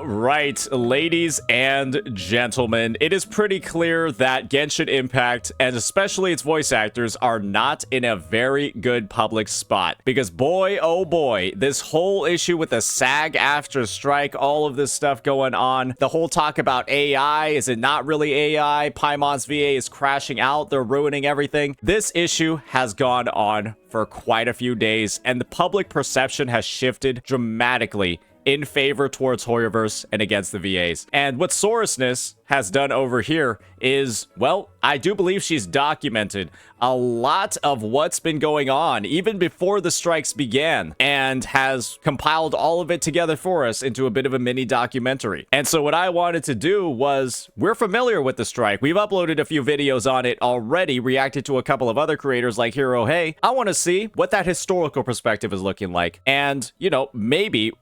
right, ladies and gentlemen, it is pretty clear that Genshin Impact, and especially its voice actors, are not in a very good public spot. Because boy, oh boy, this whole issue with the SAG-AFTRA strike, all of this stuff going on, the whole talk about AI, is it not really AI? Paimon's VA is crashing out, they're ruining everything. This issue has gone on for quite a few days, and the public perception has shifted dramatically in favor towards Hoyoverse and against the VAs. And what Sorosness has done over here is, well, I do believe she's documented a lot of what's been going on even before the strikes began, and has compiled all of it together for us into a bit of a mini documentary. And so what I wanted to do was, we're familiar with the strike. We've uploaded a few videos on it already, reacted to a couple of other creators like Hero Hey. I want to see what that historical perspective is looking like, and, you know, maybe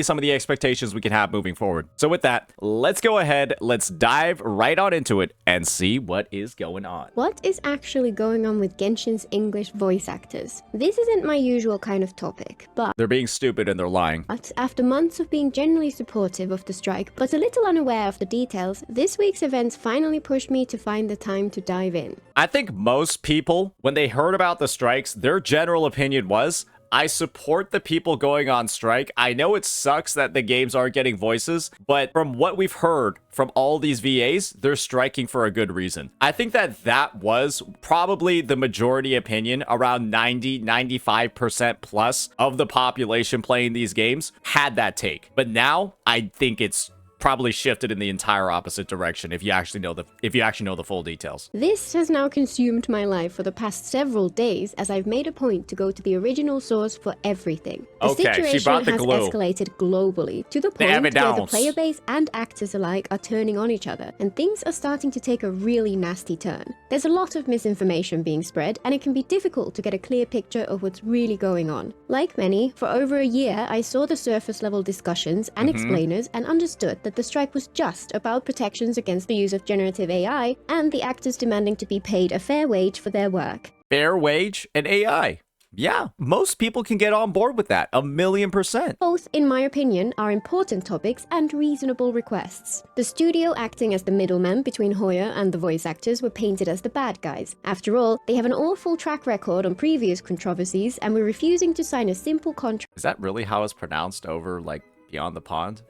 some of the expectations we can have moving forward. So with that, let's go ahead, let's dive right on into it and see what is going on. What is actually going on with Genshin's English voice actors? This isn't my usual kind of topic, but they're being stupid and they're lying. After months of being generally supportive of the strike, but a little unaware of the details, this week's events finally pushed me to find the time to dive in. I think most people, when they heard about the strikes, their general opinion was, I support the people going on strike. I know it sucks that the games aren't getting voices, but from what we've heard from all these VAs, they're striking for a good reason. I think that was probably the majority opinion. Around 90-95% plus of the population playing these games had that take. But now I think it's probably shifted in the entire opposite direction if you actually know the full details. This has now consumed my life for the past several days, as I've made a point to go to the original source for everything. The situation has escalated globally to the point where the player base and actors alike are turning on each other, and things are starting to take a really nasty turn. There's a lot of misinformation being spread, and it can be difficult to get a clear picture of what's really going on. Like many, for over a year I saw the surface level discussions and explainers and understood that the strike was just about protections against the use of generative AI and the actors demanding to be paid a fair wage for their work. Fair wage and AI. Yeah, most people can get on board with that, 1,000,000%. Both, in my opinion, are important topics and reasonable requests. The studio acting as the middleman between Hoyo and the voice actors were painted as the bad guys. After all, they have an awful track record on previous controversies and were refusing to sign a simple contract. Is that really how it's pronounced over, like, beyond the pond?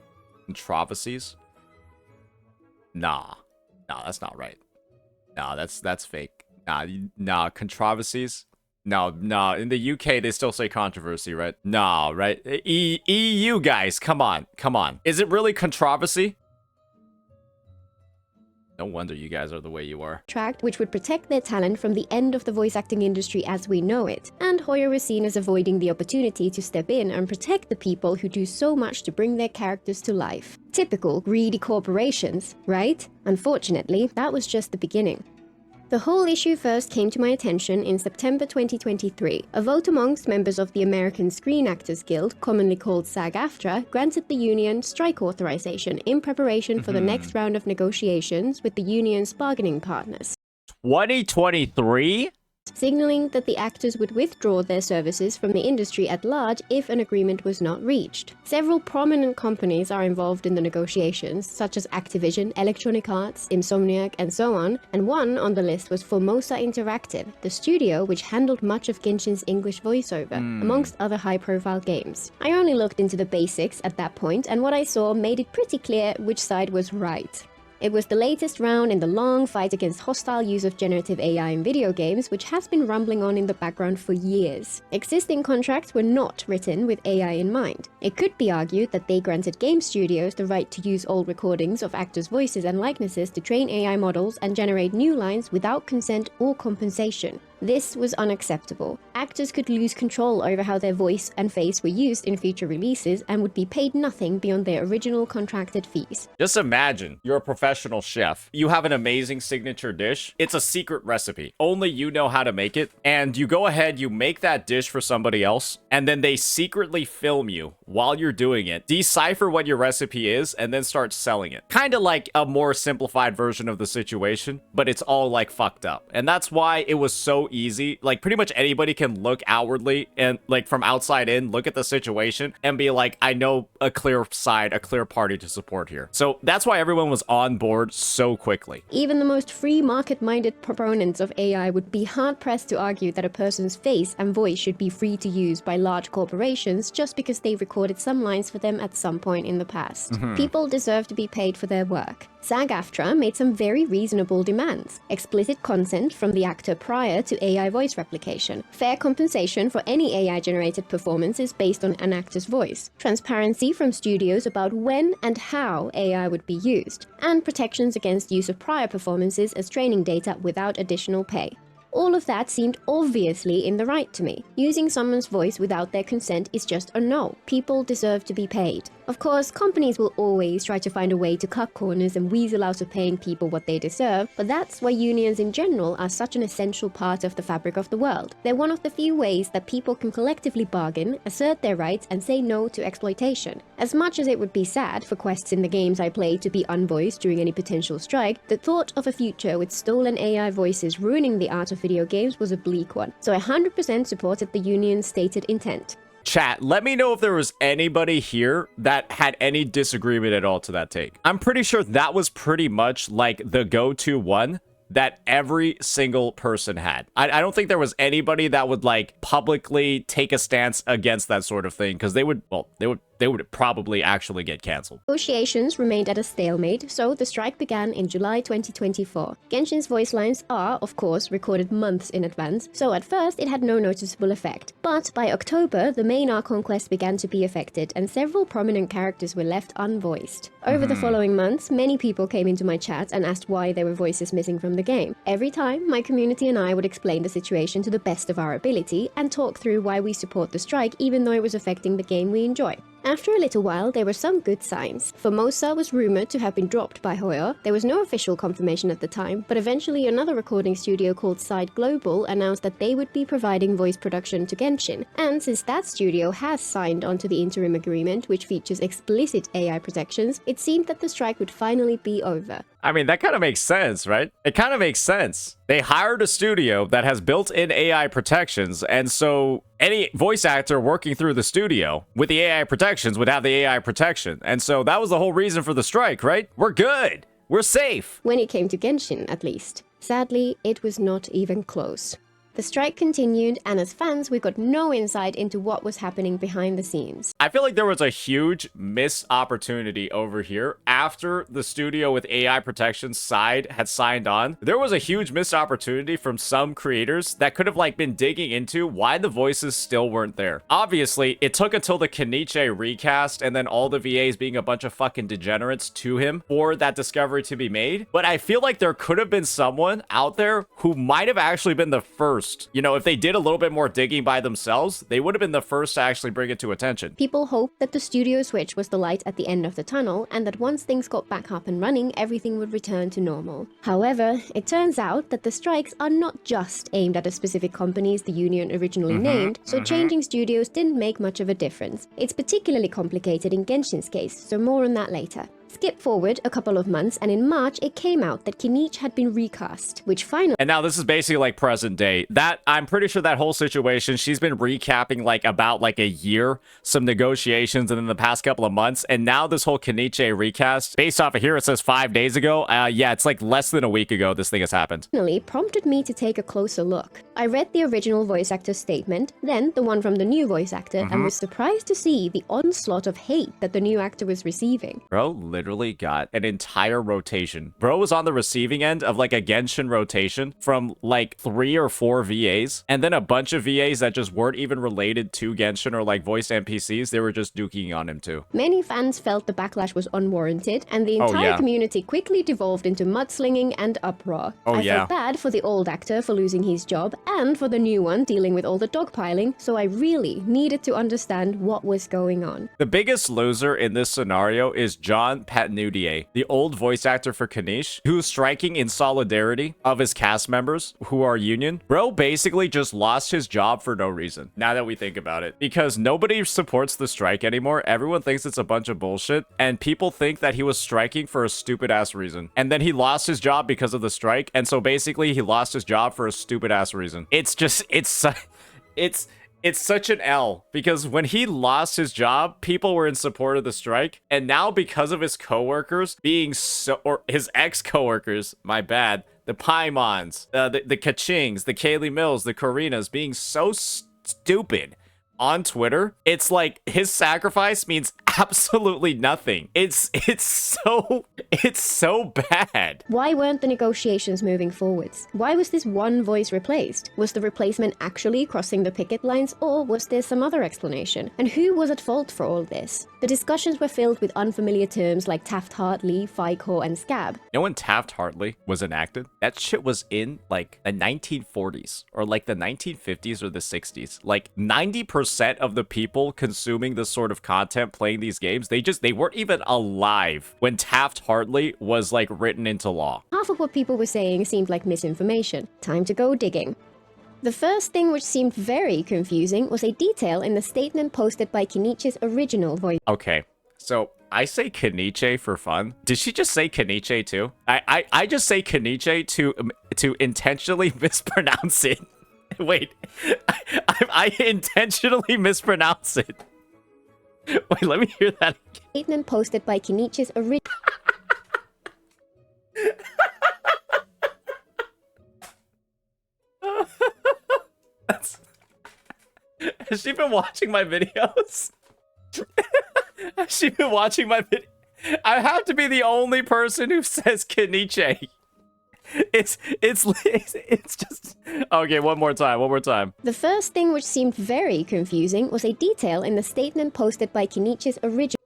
Controversies? Nah, that's not right. Nah, that's fake. Nah, controversies? No, in the UK they still say controversy, right? Nah, right? EU guys, come on. Is it really controversy? No wonder you guys are the way you are. Which would protect their talent from the end of the voice acting industry as we know it, and Hoyo was seen as avoiding the opportunity to step in and protect the people who do so much to bring their characters to life. Typical greedy corporations, right? Unfortunately, that was just the beginning. The whole issue first came to my attention in September 2023. A vote amongst members of the American Screen Actors Guild, commonly called SAG-AFTRA, granted the union strike authorization in preparation for the next round of negotiations with the union's bargaining partners. 2023? Signaling that the actors would withdraw their services from the industry at large if an agreement was not reached. Several prominent companies are involved in the negotiations, such as Activision, Electronic Arts, Insomniac, and so on, and one on the list was Formosa Interactive, the studio which handled much of Genshin's English voiceover, amongst other high-profile games. I only looked into the basics at that point, and what I saw made it pretty clear which side was right. It was the latest round in the long fight against hostile use of generative AI in video games, which has been rumbling on in the background for years. Existing contracts were not written with AI in mind. It could be argued that they granted game studios the right to use old recordings of actors' voices and likenesses to train AI models and generate new lines without consent or compensation. This was unacceptable. Actors could lose control over how their voice and face were used in future releases and would be paid nothing beyond their original contracted fees. Just imagine, you're a professional chef. You have an amazing signature dish. It's a secret recipe. Only you know how to make it. And you go ahead, you make that dish for somebody else, and then they secretly film you while you're doing it, decipher what your recipe is, and then start selling it. Kind of like a more simplified version of the situation, but it's all like fucked up. And that's why it was so easy. Like, pretty much anybody can look outwardly and, like, from outside in, look at the situation and be like, I know a clear side, a clear party to support here. So that's why everyone was on board so quickly. Even the most free market-minded proponents of AI would be hard-pressed to argue that a person's face and voice should be free to use by large corporations just because they recorded some lines for them at some point in the past. People deserve to be paid for their work. SAG-AFTRA made some very reasonable demands. Explicit consent from the actor prior to AI voice replication. Fair compensation for any AI-generated performances based on an actor's voice. Transparency from studios about when and how AI would be used. And protections against use of prior performances as training data without additional pay. All of that seemed obviously in the right to me. Using someone's voice without their consent is just a no. People deserve to be paid. Of course, companies will always try to find a way to cut corners and weasel out of paying people what they deserve, but that's why unions in general are such an essential part of the fabric of the world. They're one of the few ways that people can collectively bargain, assert their rights, and say no to exploitation. As much as it would be sad for quests in the games I play to be unvoiced during any potential strike, the thought of a future with stolen AI voices ruining the art of video games was a bleak one, so I 100% supported the union's stated intent. Chat, let me know if there was anybody here that had any disagreement at all to that take. I'm pretty sure that was pretty much like the go-to one that every single person had. I don't think there was anybody that would like publicly take a stance against that sort of thing, because they would probably actually get cancelled. Negotiations remained at a stalemate, so the strike began in July 2024. Genshin's voice lines are, of course, recorded months in advance, so at first it had no noticeable effect. But by October, the main Archon quest began to be affected, and several prominent characters were left unvoiced. Over the following months, many people came into my chat and asked why there were voices missing from the game. Every time, my community and I would explain the situation to the best of our ability and talk through why we support the strike even though it was affecting the game we enjoy. After a little while, there were some good signs. Formosa was rumored to have been dropped by Hoyo. There was no official confirmation at the time, but eventually another recording studio called Side Global announced that they would be providing voice production to Genshin. And since that studio has signed onto the interim agreement, which features explicit AI protections, it seemed that the strike would finally be over. I mean, that kind of makes sense, right? It kind of makes sense. They hired a studio that has built-in AI protections, and so any voice actor working through the studio with the AI protections would have the AI protection. And so that was the whole reason for the strike, right? We're good. We're safe. When it came to Genshin, at least. Sadly, it was not even close. The strike continued, and as fans, we got no insight into what was happening behind the scenes. I feel like there was a huge missed opportunity over here. After the studio with AI protection side had signed on, there was a huge missed opportunity from some creators that could have like been digging into why the voices still weren't there. Obviously, it took until the Kenichi recast and then all the VAs being a bunch of fucking degenerates to him for that discovery to be made. But I feel like there could have been someone out there who might have actually been the first. You know, if they did a little bit more digging by themselves, they would have been the first to actually bring it to attention. People hoped that the studio switch was the light at the end of the tunnel, and that once things got back up and running, everything would return to normal. However, it turns out that the strikes are not just aimed at a specific companies the union originally named, so changing studios didn't make much of a difference. It's particularly complicated in Genshin's case, so more on that later. Skip forward a couple of months, and in March, it came out that Kenichi had been recast, which finally... And now this is basically like present day. That, I'm pretty sure that whole situation, she's been recapping like about like a year, some negotiations, and then the past couple of months, and now this whole Kenichi recast, based off of here, it says 5 days ago. Yeah, it's like less than a week ago this thing has happened. Finally prompted me to take a closer look. I read the original voice actor's statement, then the one from the new voice actor, and was surprised to see the onslaught of hate that the new actor was receiving. Bro literally got an entire rotation. Bro was on the receiving end of like a Genshin rotation from like 3 or 4 VAs, and then a bunch of VAs that just weren't even related to Genshin or like voiced NPCs. They were just duking on him too. Many fans felt the backlash was unwarranted, and the entire community quickly devolved into mudslinging and uproar. I felt bad for the old actor for losing his job, and for the new one dealing with all the dogpiling, so I really needed to understand what was going on. The biggest loser in this scenario is John Patnudier, the old voice actor for Kanish, who's striking in solidarity of his cast members who are union. Bro basically just lost his job for no reason, now that we think about it. Because nobody supports the strike anymore. Everyone thinks it's a bunch of bullshit, and people think that he was striking for a stupid-ass reason. And then he lost his job because of the strike, and so basically he lost his job for a stupid-ass reason. It's just, it's such an L, because when he lost his job, people were in support of the strike, and now because of his coworkers being or his ex-coworkers, my bad, the Paimons, the Kachings, the Kaylee Mills, the Karinas being so stupid on Twitter, it's like his sacrifice means absolutely nothing. It's so bad. Why weren't the negotiations moving forwards? Why was this one voice replaced? Was the replacement actually crossing the picket lines, or was there some other explanation? And who was at fault for all this? The discussions were filled with unfamiliar terms like Taft-Hartley, FICO, and Scab. You know when Taft-Hartley was enacted? That shit was in like the 1940s or like the 1950s or the 60s. Like 90% of the people consuming this sort of content, playing these games, they weren't even alive when Taft-Hartley was like written into law. Half of what people were saying seemed like misinformation. Time to go digging. The first thing which seemed very confusing was a detail in the statement posted by Kenichi's original voice. Okay, so I say Kenichi for fun. Did she just say Kenichi too? I just say Kenichi to intentionally mispronounce it. Wait, I intentionally mispronounce it. Wait, let me hear that again. Statement posted by Kenichi's original. Has she been watching my videos? Has she been watching my video? I have to be the only person who says Kenichi. It's just... Okay, one more time. The first thing which seemed very confusing was a detail in the statement posted by Kenichi's original.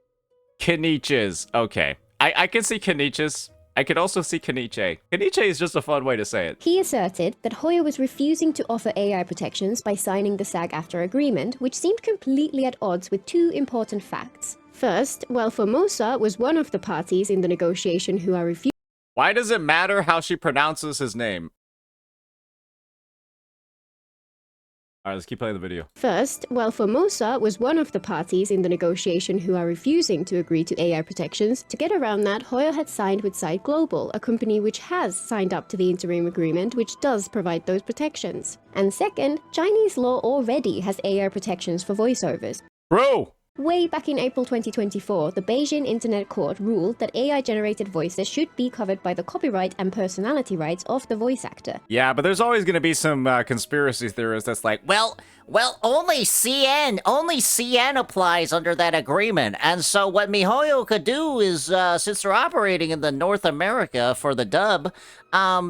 Kenichi's. Okay. I can see Kenichi's. I could also see Kenichi. Kenichi is just a fun way to say it. He asserted that Hoyo was refusing to offer AI protections by signing the SAG-AFTRA agreement, which seemed completely at odds with two important facts. First, while Formosa was one of the parties in the negotiation who are refusing... Why does it matter how she pronounces his name? Alright, let's keep playing the video. First, while Formosa was one of the parties in the negotiation who are refusing to agree to AI protections, to get around that, Hoyo had signed with Site Global, a company which has signed up to the interim agreement which does provide those protections. And second, Chinese law already has AI protections for voiceovers. Bro! Way back in April 2024, the Beijing Internet Court ruled that AI-generated voices should be covered by the copyright and personality rights of the voice actor. Yeah, but there's always going to be some conspiracy theorists that's like, Well, only CN applies under that agreement. And so what MiHoYo could do is, since they're operating in the North America for the dub,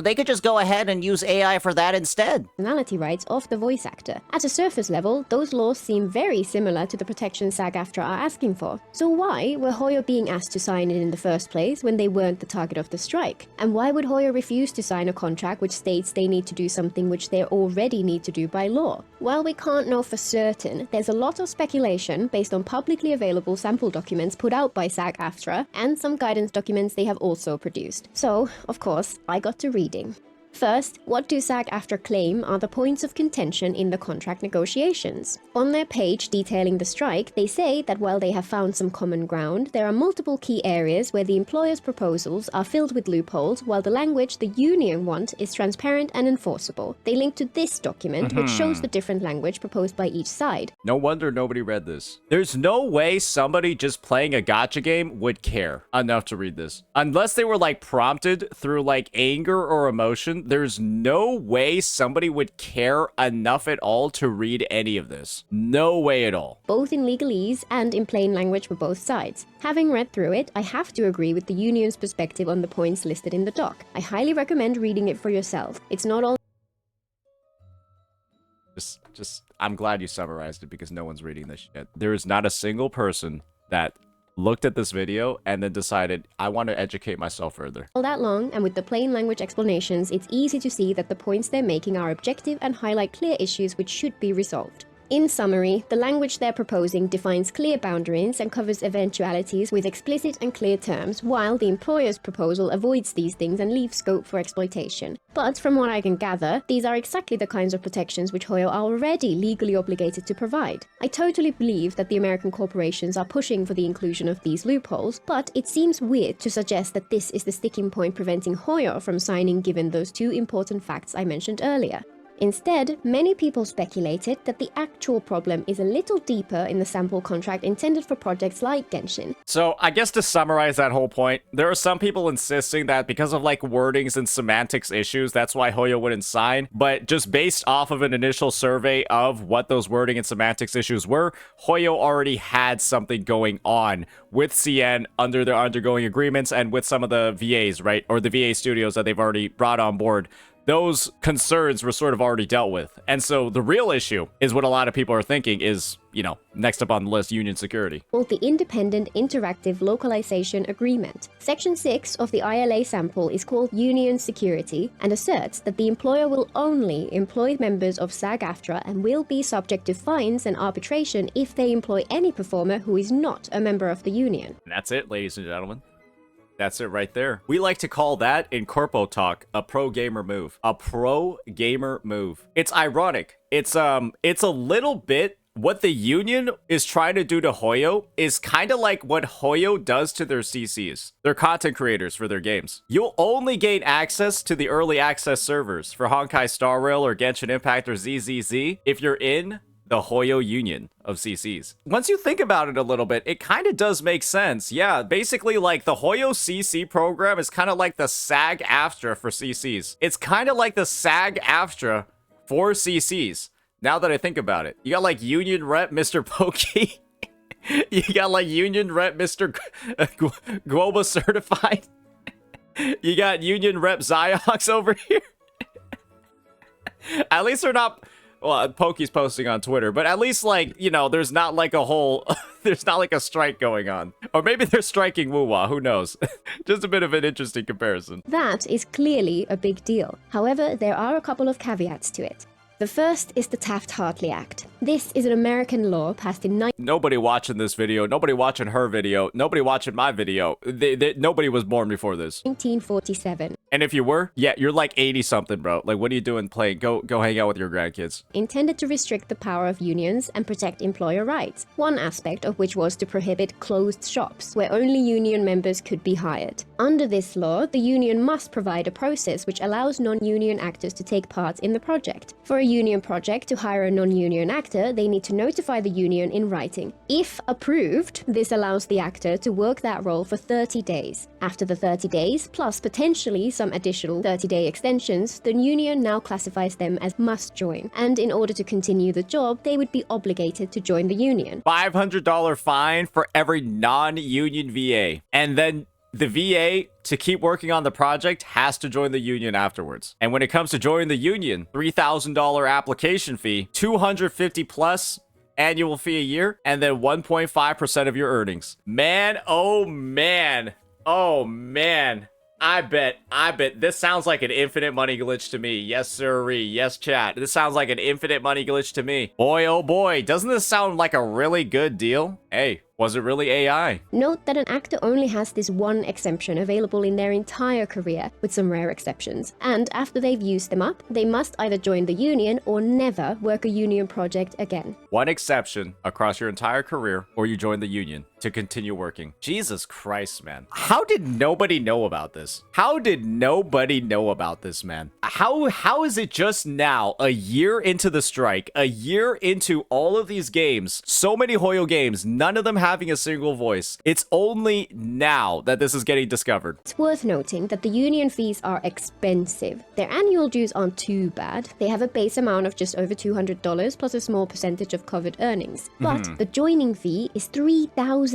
they could just go ahead and use AI for that instead. Personality rights of the voice actor. At a surface level, those laws seem very similar to the protection SAG-AFTRA are asking for. So why were Hoyo being asked to sign it in the first place when they weren't the target of the strike? And why would Hoyo refuse to sign a contract which states they need to do something which they already need to do by law? While we can't know for certain, there's a lot of speculation based on publicly available sample documents put out by SAG-AFTRA and some guidance documents they have also produced. So, of course, I got to reading. First, what do SAG-AFTRA claim are the points of contention in the contract negotiations? On their page detailing the strike, they say that while they have found some common ground, there are multiple key areas where the employer's proposals are filled with loopholes, while the language the union want is transparent and enforceable. They link to this document, which shows the different language proposed by each side. no wonder nobody read this. There's no way somebody just playing a gacha game would care enough to read this. Unless they were like prompted through like anger or emotion, there's no way somebody would care enough at all to read any of this. No way at all. Both in legalese and in plain language for both sides. Having read through it, I have to agree with the union's perspective on the points listed in the doc. I highly recommend reading it for yourself. It's not all I'm glad you summarized it because no one's reading this shit. There is not a single person that looked at this video and then decided, I want to educate myself further. all that long, and with the plain language explanations, it's easy to see that the points they're making are objective and highlight clear issues which should be resolved. In summary, the language they're proposing defines clear boundaries and covers eventualities with explicit and clear terms, while the employer's proposal avoids these things and leaves scope for exploitation. But from what I can gather, these are exactly the kinds of protections which Hoyo are already legally obligated to provide. I totally believe that the American corporations are pushing for the inclusion of these loopholes, but it seems weird to suggest that this is the sticking point preventing Hoyo from signing given those two important facts I mentioned earlier. Instead, many people speculated that the actual problem is a little deeper in the sample contract intended for projects like Genshin. So, I guess to summarize that whole point, there are some people insisting that because of like wordings and semantics issues, that's why Hoyo wouldn't sign. But just based off of an initial survey of what those wording and semantics issues were, Hoyo already had something going on with CN under their undergoing agreements and with some of the VAs, right? Or the VA studios that they've already brought on board. Those concerns were sort of already dealt with. And so the real issue is what a lot of people are thinking is, you know, next up on the list, union security. Called the Independent Interactive Localization Agreement. Section 6 of the ILA sample is called Union Security and asserts that the employer will only employ members of SAG-AFTRA and will be subject to fines and arbitration if they employ any performer who is not a member of the union. And that's it, ladies and gentlemen. That's it right there. We like to call that, in Corpo talk, a pro-gamer move. A pro-gamer move. It's ironic. It's a little bit what the union is trying to do to Hoyo is kind of like what Hoyo does to their CCs. Their content creators for their games. You'll only gain access to the early access servers for Honkai Star Rail or Genshin Impact or ZZZ if you're in the Hoyo union of CCs. Once you think about it a little bit, it kind of does make sense. Yeah, basically like the Hoyo CC program is kind of like the SAG-AFTRA for CCs. It's kind of like the SAG-AFTRA for CCs. Now that I think about it, you got like union rep Mr. Pokey. You got like union rep Mr. Guoba certified. You got union rep Ziox over here. At least they're not. Well, Pokey's posting on Twitter, but at least, like, you know, there's not like a whole, there's not like a strike going on. Or maybe they're striking Wuwa, who knows? Just a bit of an interesting comparison. That is clearly a big deal. However, there are a couple of caveats to it. The first is the Taft-Hartley Act. This is an American law passed in Nobody watching this video, nobody watching her video, nobody watching my video. Nobody was born before this. 1947. And if you were, yeah, you're like 80-something, bro. Like, what are you doing playing? Go hang out with your grandkids. Intended to restrict the power of unions and protect employer rights, one aspect of which was to prohibit closed shops, where only union members could be hired. Under this law, the union must provide a process which allows non-union actors to take part in the project. For a union project to hire a non-union actor, they need to notify the union in writing. If approved, this allows the actor to work that role for 30 days. After the 30 days, plus potentially some additional 30-day extensions, the union now classifies them as must join, and in order to continue the job, they would be obligated to join the union. $500 fine for every non-union VA. And then the VA, to keep working on the project, has to join the union afterwards. And when it comes to joining the union, $3,000 application fee, $250 plus annual fee a year, and then 1.5% of your earnings. Man, oh man. Oh man. I bet this sounds like an infinite money glitch to me. Yes, sirree. Yes, chat. This sounds like an infinite money glitch to me. Boy, oh boy. Doesn't this sound like a really good deal? Hey, was it really AI? Note that an actor only has this one exemption available in their entire career, with some rare exceptions. And after they've used them up, they must either join the union or never work a union project again. One exception across your entire career, or you join the union to continue working. Jesus Christ, man. How did nobody know about this? How did nobody know about this, man? How is it just now, a year into the strike, a year into all of these games, so many Hoyo games, none of them having a single voice? It's only now that this is getting discovered. It's worth noting that the union fees are expensive. Their annual dues aren't too bad. They have a base amount of just over $200 plus a small percentage of covered earnings. But the joining fee is $3,000.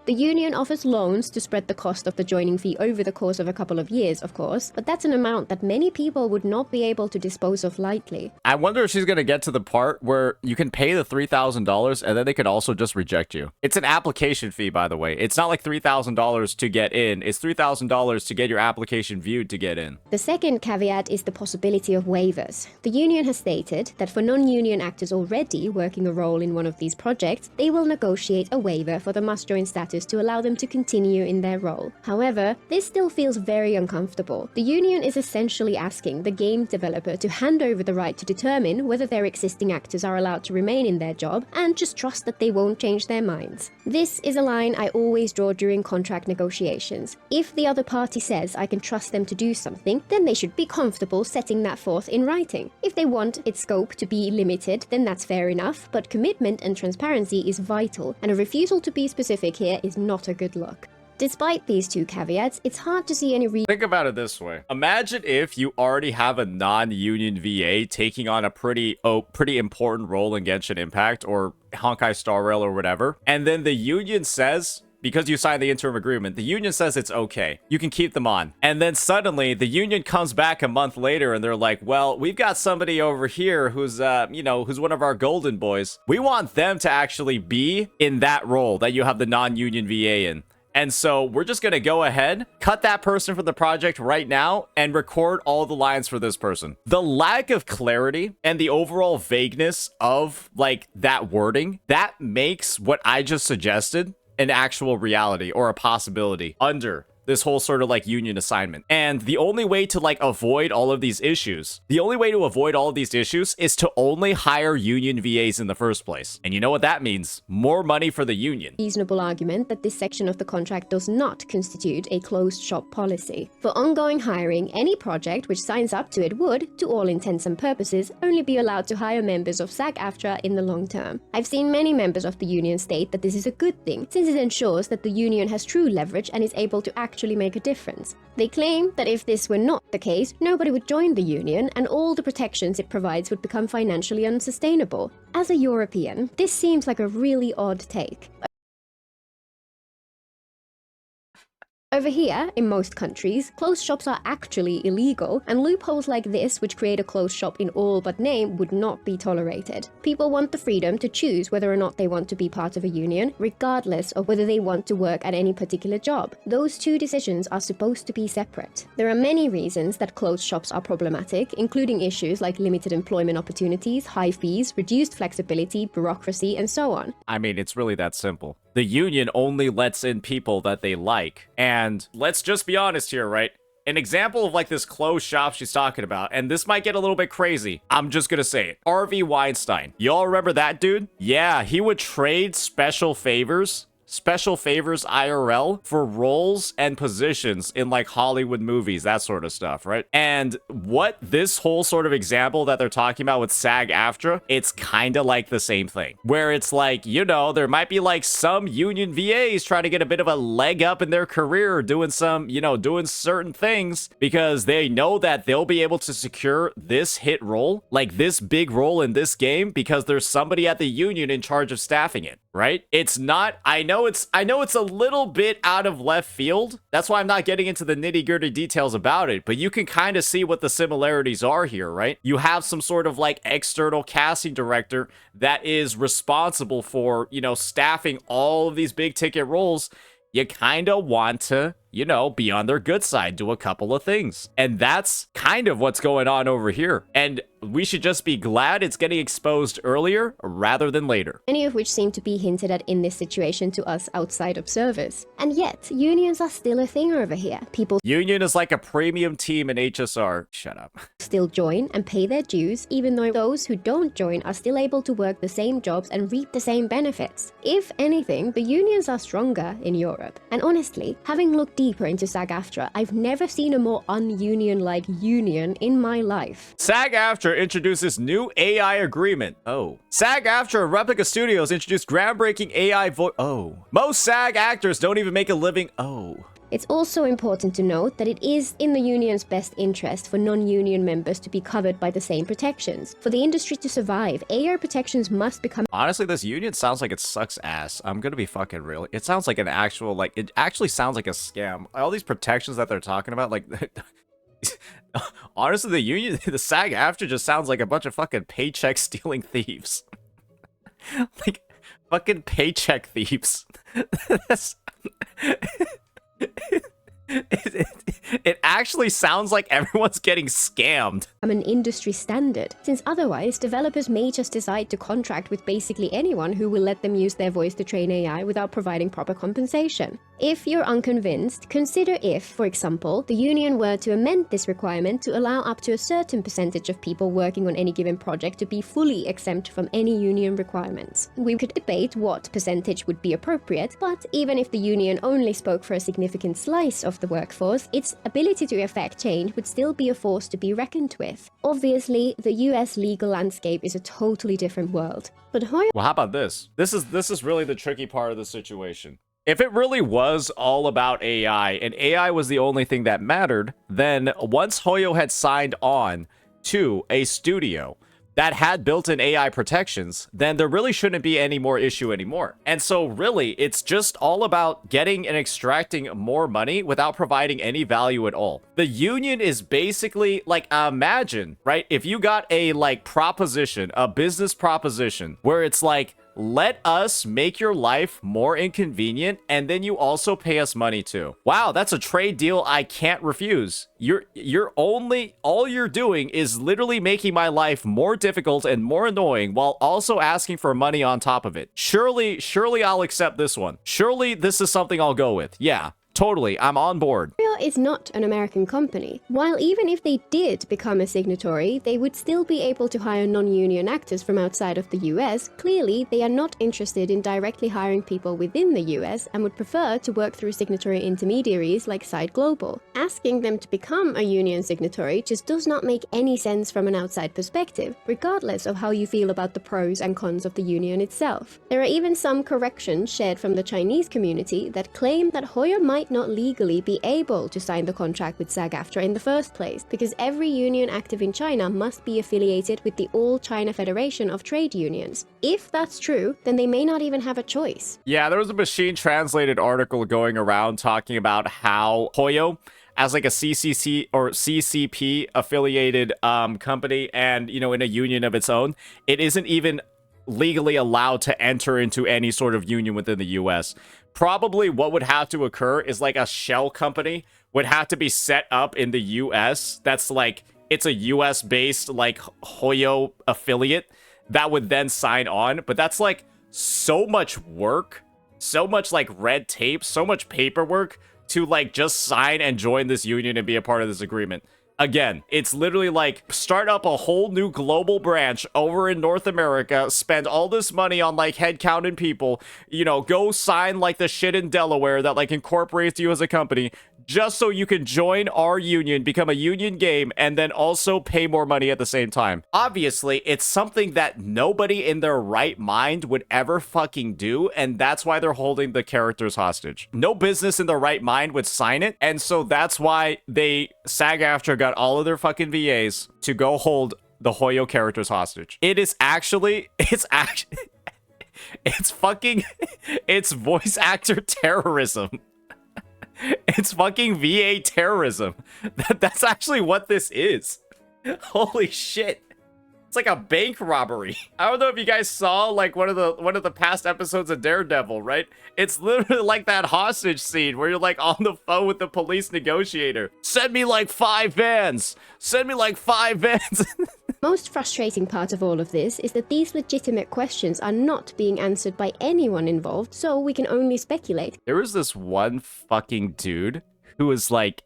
The union offers loans to spread the cost of the joining fee over the course of a couple of years, of course, but that's an amount that many people would not be able to dispose of lightly. I wonder if she's going to get to the part where you can pay the $3,000 and then they can also just reject you. It's an application fee, by the way. It's not like $3,000 to get in. It's $3,000 to get your application viewed to get in. The second caveat is the possibility of waivers. The union has stated that for non-union actors already working a role in one of these projects, they will negotiate a waiver for the must-join status to allow them to continue in their role. However, this still feels very uncomfortable. The union is essentially asking the game developer to hand over the right to determine whether their existing actors are allowed to remain in their job and just trust that they won't change their minds. This is a line I always draw during contract negotiations. If the other party says I can trust them to do something, then they should be comfortable setting that forth in writing. If they want its scope to be limited, then that's fair enough, but commitment and transparency is vital, and a refusal to be specific here is not a good look. Despite these two caveats, it's hard to see any reason. Think about it this way. Imagine if you already have a non-union VA taking on a pretty important role in Genshin Impact or Honkai Star Rail or whatever, and then the union says, because you signed the interim agreement, the union says it's okay. You can keep them on. And then suddenly the union comes back a month later and they're like, well, we've got somebody over here who's, who's one of our golden boys. We want them to actually be in that role that you have the non-union VA in. And so we're just going to go ahead, cut that person from the project right now, and record all the lines for this person. The lack of clarity and the overall vagueness of, like, that wording, that makes what I just suggested an actual reality or a possibility under this whole sort of like union assignment. And the only way to like avoid all of these issues, is to only hire union VAs in the first place. And you know what that means? More money for the union. Reasonable argument that this section of the contract does not constitute a closed shop policy. For ongoing hiring, any project which signs up to it would, to all intents and purposes, only be allowed to hire members of SAG-AFTRA in the long term. I've seen many members of the union state that this is a good thing, since it ensures that the union has true leverage and is able to actually make a difference. They claim that if this were not the case, nobody would join the union and all the protections it provides would become financially unsustainable. As a European, this seems like a really odd take. Over here, in most countries, closed shops are actually illegal, and loopholes like this, which create a closed shop in all but name, would not be tolerated. People want the freedom to choose whether or not they want to be part of a union, regardless of whether they want to work at any particular job. Those two decisions are supposed to be separate. There are many reasons that closed shops are problematic, including issues like limited employment opportunities, high fees, reduced flexibility, bureaucracy, and so on. I mean, it's really that simple. The union only lets in people that they like. And let's just be honest here, right? An example of like this closed shop she's talking about, and this might get a little bit crazy. I'm just gonna say it. RV Weinstein. Y'all remember that dude? Yeah, he would trade special favors IRL for roles and positions in like Hollywood movies, that sort of stuff, right? And what this whole sort of example that they're talking about with SAG-AFTRA, it's kind of like the same thing, where it's like, you know, there might be like some union VAs trying to get a bit of a leg up in their career, doing some, you know, doing certain things because they know that they'll be able to secure this hit role, like this big role in this game, because there's somebody at the union in charge of staffing it, right? It's not, I know it's a little bit out of left field. That's why I'm not getting into the nitty-gritty details about it, but you can kind of see what the similarities are here, right? You have some sort of like external casting director that is responsible for, you know, staffing all of these big ticket roles. You kind of want to, you know, be on their good side, do a couple of things. And that's kind of what's going on over here. And we should just be glad it's getting exposed earlier rather than later. Many of which seem to be hinted at in this situation to us outside observers. And yet, unions are still a thing over here. People Union is like a premium team in HSR. Shut up. Still join and pay their dues, even though those who don't join are still able to work the same jobs and reap the same benefits. If anything, the unions are stronger in Europe. And honestly, having looked deeper into SAG-AFTRA, I've never seen a more un-union-like union in my life. SAG-AFTRA introduces new AI agreement. Oh. SAG-AFTRA and Replica Studios introduced groundbreaking AI voice. Oh. Most SAG actors don't even make a living. Oh. It's also important to note that it is in the union's best interest for non-union members to be covered by the same protections. For the industry to survive, AI protections must become... Honestly, this union sounds like it sucks ass. I'm gonna be fucking real. It sounds like an actual, like, it actually sounds like a scam. All these protections that they're talking about, like... Honestly, the union, the SAG-AFTRA just sounds like a bunch of fucking paycheck stealing thieves. Like, Fucking paycheck thieves. That's- it actually sounds like everyone's getting scammed. An industry standard, since otherwise developers may just decide to contract with basically anyone who will let them use their voice to train AI without providing proper compensation. If you're unconvinced, consider if, for example, the union were to amend this requirement to allow up to a certain percentage of people working on any given project to be fully exempt from any union requirements. We could debate what percentage would be appropriate, but even if the union only spoke for a significant slice of the workforce, its ability to effect change would still be a force to be reckoned with. Obviously, the US legal landscape is a totally different world. But Hoyo Well, how about this? This is really the tricky part of the situation. If it really was all about AI, and AI was the only thing that mattered, then once Hoyo had signed on to a studio that had built-in AI protections, then there really shouldn't be any more issue anymore. And so really, it's just all about getting and extracting more money without providing any value at all. The union is basically like, imagine, right? If you got a proposition, a business proposition, where it's like, let us make your life more inconvenient, and then you also pay us money too. Wow, that's a trade deal I can't refuse. All you're doing is literally making my life more difficult and more annoying while also asking for money on top of it. Surely I'll accept this one. Surely this is something I'll go with. Yeah. Totally, I'm on board. is not an American company. While even if they did become a signatory, they would still be able to hire non-union actors from outside of the US, clearly they are not interested in directly hiring people within the US and would prefer to work through signatory intermediaries like Side Global. Asking them to become a union signatory just does not make any sense from an outside perspective, regardless of how you feel about the pros and cons of the union itself. There are even some corrections shared from the Chinese community that claim that Hoyo might not legally be able to sign the contract with SAG-AFTRA in the first place, because every union active in China must be affiliated with the All China Federation of Trade Unions. If that's true, then they may not even have a choice. Yeah, there was a machine-translated article going around talking about how Hoyo, as like a CCC or CCP affiliated company and, you know, in a union of its own, it isn't even legally allowed to enter into any sort of union within the US. Probably what would have to occur is like a shell company would have to be set up in the US. That's like, it's a US based like Hoyo affiliate that would then sign on. But that's like so much work, so much like red tape, so much paperwork to like just sign and join this union and be a part of this agreement. Again, it's literally like start up a whole new global branch over in North America, spend all this money on like headcount and people, you know, go sign like the shit in Delaware that like incorporates you as a company just so you can join our union, become a union game, and then also pay more money at the same time. Obviously, it's something that nobody in their right mind would ever fucking do, and that's why they're holding the characters hostage. No business in their right mind would sign it, and so that's why SAG-AFTRA got all of their fucking VAs to go hold the Hoyo characters hostage. It's voice actor terrorism. It's fucking VA terrorism. That's actually what this is. Holy shit. It's like a bank robbery. I don't know if you guys saw like one of the past episodes of Daredevil, right? It's literally like that hostage scene where you're like on the phone with the police negotiator. Send me like 5 vans. Send me like 5 vans. Most frustrating part of all of this is that these legitimate questions are not being answered by anyone involved, so we can only speculate. There was this one fucking dude who was like,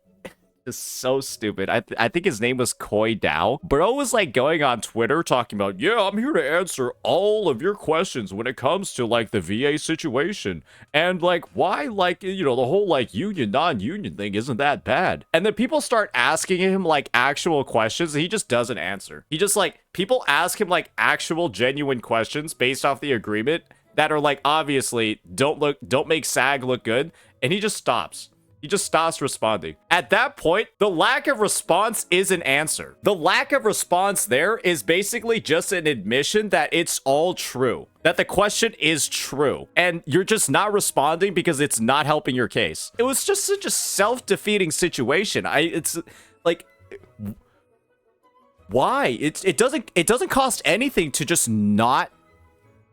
is so stupid. I think his name was Koi Dao. Bro was like going on Twitter talking about, yeah, I'm here to answer all of your questions when it comes to like the VA situation. And like, why like, you know, the whole like union, non-union thing isn't that bad. And then people start asking him like actual questions and he just doesn't answer. He just like, people ask him like actual genuine questions based off the agreement that are like, obviously don't make SAG look good. And he just stops. He just stops responding. At that point, the lack of response is an answer. The lack of response there is basically just an admission that it's all true, that the question is true, and you're just not responding because it's not helping your case. It was just such a self-defeating situation. It's like, why? It doesn't cost anything to just not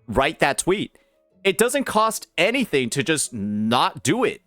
write that tweet. It doesn't cost anything to just not do it.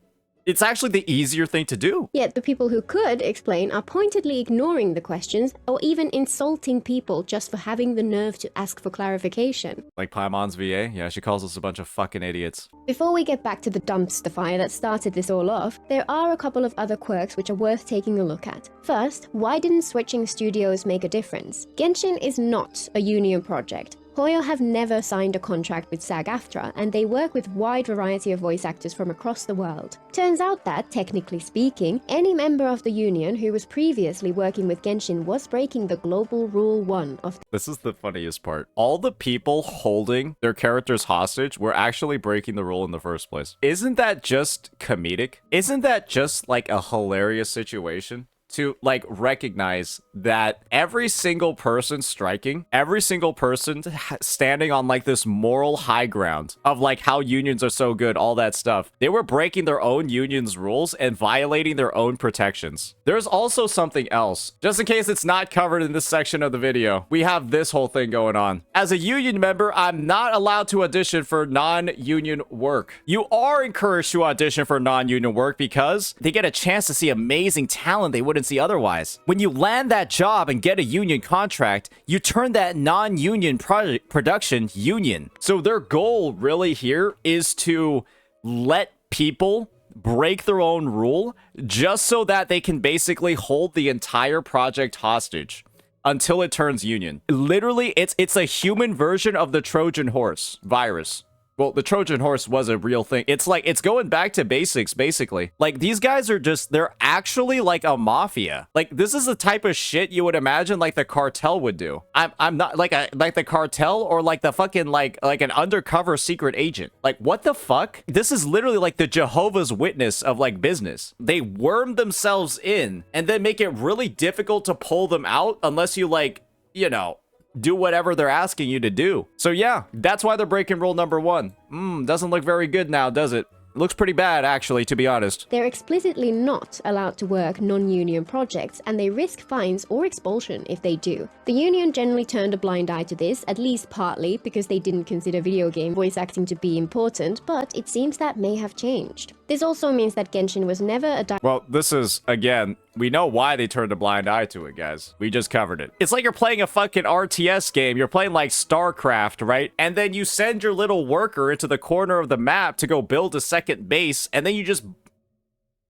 It's actually the easier thing to do. Yet the people who could explain are pointedly ignoring the questions or even insulting people just for having the nerve to ask for clarification. Like Paimon's VA? Yeah, she calls us a bunch of fucking idiots. Before we get back to the dumpster fire that started this all off, there are a couple of other quirks which are worth taking a look at. First, why didn't switching studios make a difference? Genshin is not a union project. Hoyo have never signed a contract with SAG-AFTRA, and they work with a wide variety of voice actors from across the world. Turns out that, technically speaking, any member of the union who was previously working with Genshin was breaking the global rule 1 of... This is the funniest part. All the people holding their characters hostage were actually breaking the rule in the first place. Isn't that just comedic? Isn't that just like a hilarious situation? To like recognize that every single person striking, every single person standing on like this moral high ground of like how unions are so good, all that stuff, they were breaking their own union's rules and violating their own protections. There's also something else, just in case it's not covered in this section of the video. We have this whole thing going on. As a union member, I'm not allowed to audition for non-union work. You are encouraged to audition for non-union work because they get a chance to see amazing talent they wouldn't see otherwise. When you land that job and get a union contract, you turn that non-union production union. So their goal really here is to let people break their own rule just so that they can basically hold the entire project hostage until it turns union. Literally, it's a human version of the Trojan horse virus. Well, the Trojan horse was a real thing. It's like, it's going back to basics, basically. Like, these guys are just, they're actually like a mafia. Like, this is the type of shit you would imagine like the cartel would do. I'm not like the cartel or like the fucking like an undercover secret agent. Like, what the fuck? This is literally like the Jehovah's Witness of like business. They worm themselves in and then make it really difficult to pull them out unless you like, you know, do whatever they're asking you to do. So yeah, that's why they're breaking rule number 1. Doesn't look very good now, does it? Looks pretty bad, actually, to be honest. They're explicitly not allowed to work non-union projects, and they risk fines or expulsion if they do. The union generally turned a blind eye to this, at least partly because they didn't consider video game voice acting to be important, but it seems that may have changed. This also means that Genshin was never a well, this is, again, we know why they turned a blind eye to it, guys. We just covered it. It's like you're playing a fucking RTS game. You're playing like StarCraft, right? And then you send your little worker into the corner of the map to go build a second base, and then you just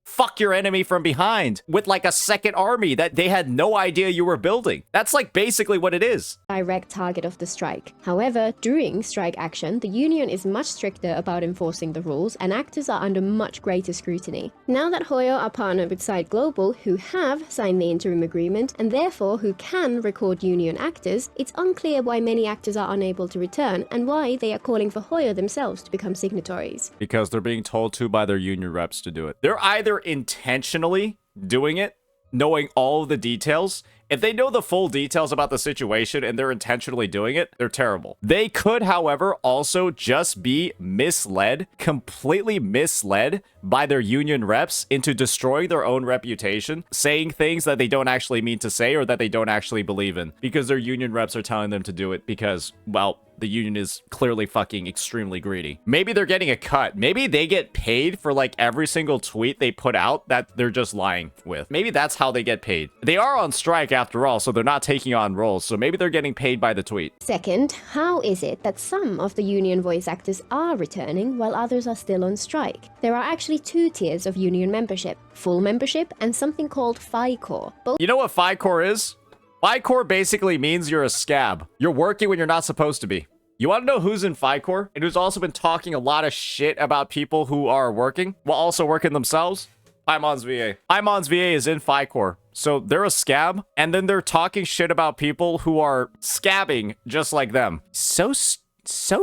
fuck your enemy from behind with like a second army that they had no idea you were building. That's like basically what it is. Direct target of the strike. However, during strike action, the union is much stricter about enforcing the rules, and actors are under much greater scrutiny. Now that Hoyo are partnered with Side Global, who have signed the interim agreement, and therefore who can record union actors, it's unclear why many actors are unable to return, and why they are calling for Hoyo themselves to become signatories. Because they're being told to by their union reps to do it. They're either intentionally doing it, knowing all of the details. If they know the full details about the situation and they're intentionally doing it, they're terrible. They could, however, also just be misled, completely misled by their union reps into destroying their own reputation, saying things that they don't actually mean to say or that they don't actually believe in, because their union reps are telling them to do it because, well, the union is clearly fucking extremely greedy. Maybe they're getting a cut. Maybe they get paid for like every single tweet they put out that they're just lying with. Maybe that's how they get paid. They are on strike after all, so they're not taking on roles. So maybe they're getting paid by the tweet. Second, how is it that some of the union voice actors are returning while others are still on strike? There are actually 2 tiers of union membership: full membership and something called FICOR. You know what FICOR is? FICOR basically means you're a scab. You're working when you're not supposed to be. You want to know who's in FICOR and who's also been talking a lot of shit about people who are working while also working themselves? Paimon's VA. Paimon's VA is in FICOR. So they're a scab, and then they're talking shit about people who are scabbing just like them. So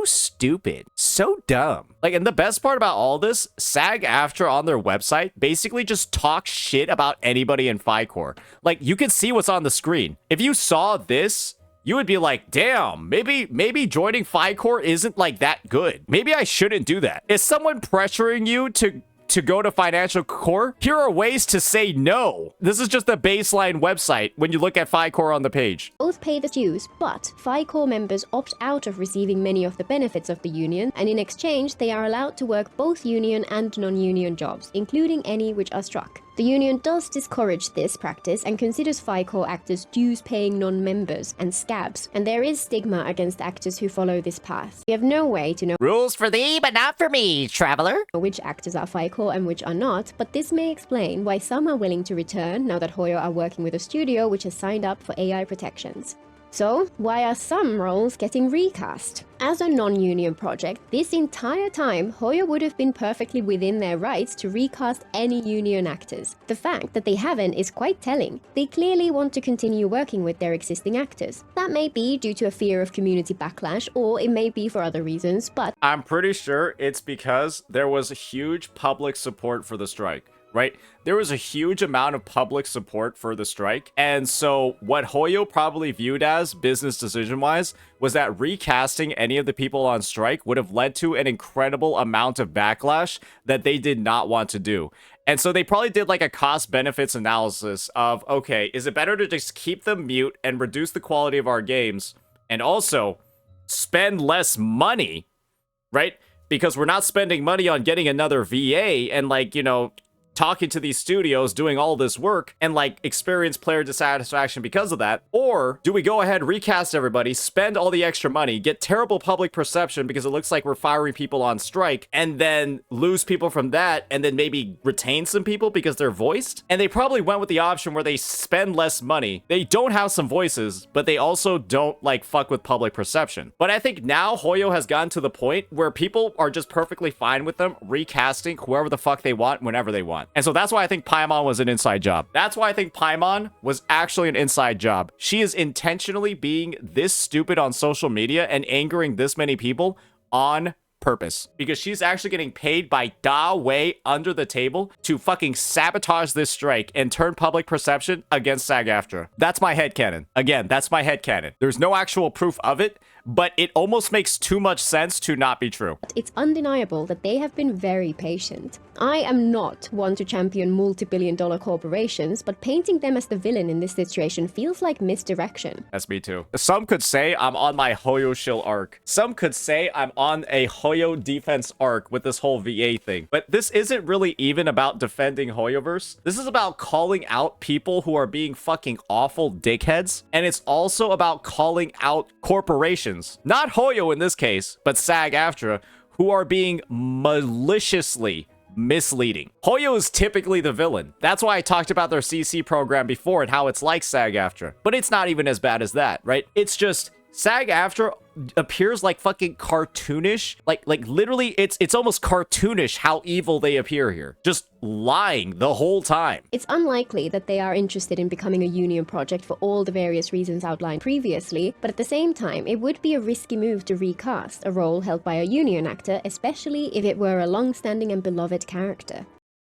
stupid. So dumb. Like, and the best part about all this, SAG-AFTRA on their website basically just talks shit about anybody in FICOR. Like, you can see what's on the screen. If you saw this, you would be like, damn, maybe joining FICOR isn't like that good. Maybe I shouldn't do that. Is someone pressuring you to to go to financial core? Here are ways to say no. This is just the baseline website when you look at FiCore on the page. Both pay the dues, but FiCore members opt out of receiving many of the benefits of the union, and in exchange, they are allowed to work both union and non-union jobs, including any which are struck. The union does discourage this practice and considers FiCore actors dues-paying non-members and scabs, and there is stigma against actors who follow this path. We have no way to know Rules for thee, but not for me, traveler. which actors are FiCore and which are not, but this may explain why some are willing to return now that Hoyo are working with a studio which has signed up for AI protections. So, why are some roles getting recast? As a non-union project, this entire time, Hoyo would have been perfectly within their rights to recast any union actors. The fact that they haven't is quite telling. They clearly want to continue working with their existing actors. That may be due to a fear of community backlash, or it may be for other reasons, but I'm pretty sure it's because there was huge public support for the strike. Right? There was a huge amount of public support for the strike. And so what Hoyo probably viewed as business decision-wise was that recasting any of the people on strike would have led to an incredible amount of backlash that they did not want to do. And so they probably did like a cost benefits analysis of, okay, is it better to just keep them mute and reduce the quality of our games and also spend less money, right? Because we're not spending money on getting another VA and like, you know, talking to these studios, doing all this work, and like experience player dissatisfaction because of that? Or do we go ahead, recast everybody, spend all the extra money, get terrible public perception because it looks like we're firing people on strike, and then lose people from that, and then maybe retain some people because they're voiced? And they probably went with the option where they spend less money, they don't have some voices, but they also don't like fuck with public perception. But I think now Hoyo has gotten to the point where people are just perfectly fine with them recasting whoever the fuck they want whenever they want. And so that's why I think Paimon was an inside job. That's why I think Paimon was actually an inside job. She is intentionally being this stupid on social media and angering this many people on purpose, because she's actually getting paid by Da Wei under the table to fucking sabotage this strike and turn public perception against SAG-AFTRA. That's my headcanon. Again, that's my headcanon. There's no actual proof of it, but it almost makes too much sense to not be true. it's undeniable that they have been very patient. I am not one to champion multi-billion-dollar corporations, but painting them as the villain in this situation feels like misdirection. That's me too. Some could say I'm on my Hoyo shill arc. Some could say I'm on a Hoyo defense arc with this whole VA thing. But this isn't really even about defending Hoyoverse. This is about calling out people who are being fucking awful dickheads. And it's also about calling out corporations. Not Hoyo in this case, but SAG-AFTRA, who are being maliciously misleading. Hoyo is typically the villain. That's why I talked about their CC program before and how it's like SAG-AFTRA. But it's not even as bad as that, right? It's just SAG-AFTRA appears like fucking cartoonish. Like literally it's almost cartoonish how evil they appear here. Just lying the whole time. It's unlikely that they are interested in becoming a union project for all the various reasons outlined previously, but at the same time, it would be a risky move to recast a role held by a union actor, especially if it were a long-standing and beloved character.